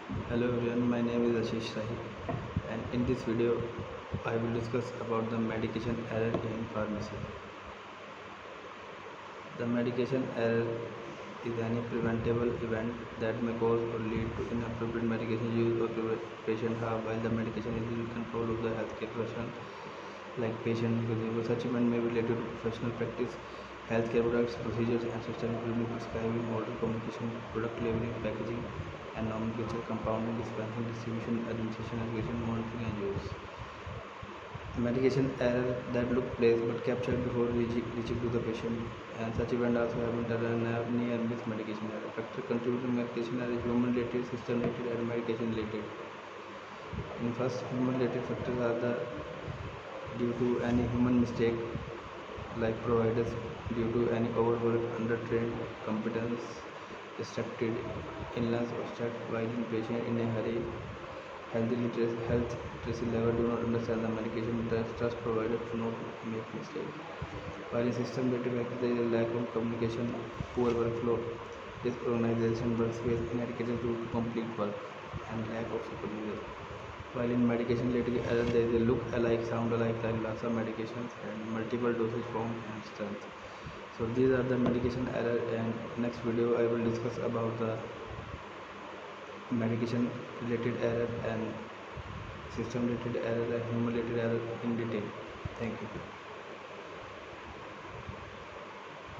Hello everyone, my name is Ashish Sahi, and in this video I will discuss about the medication error in pharmacy. The medication error is any preventable event that may cause or lead to inappropriate medication use or patient harm while the medication is in control of the healthcare professional like patient because such event may be related to professional practice, healthcare products, procedures and systems including prescribing, order communication, product labeling, packaging and nomenclature, compounding, dispensing, distribution, administration, education, monitoring and use. Medication error that look place but captured before reaching to the patient, and such event also happen that are near miss medication error. Factor contributing medication error is human related, system related and medication related. In first, human related factors are the due to any human mistake like providers, due to any overwork, undertrained, competence, distracted, illness or stress while in patient in a hurry, health literacy level do not understand the medication, the trust providers to not make mistakes. While in system related factors there is a lack of communication, poor workflow, disorganization, workspace, inadequate to complete work, and lack of supervision. While in medication related error there is a look alike, sound alike like Lassa medications and multiple dosage forms and strength. So these are the medication error, and next video I will discuss about the medication related error and system related error and human related error in detail. Thank you.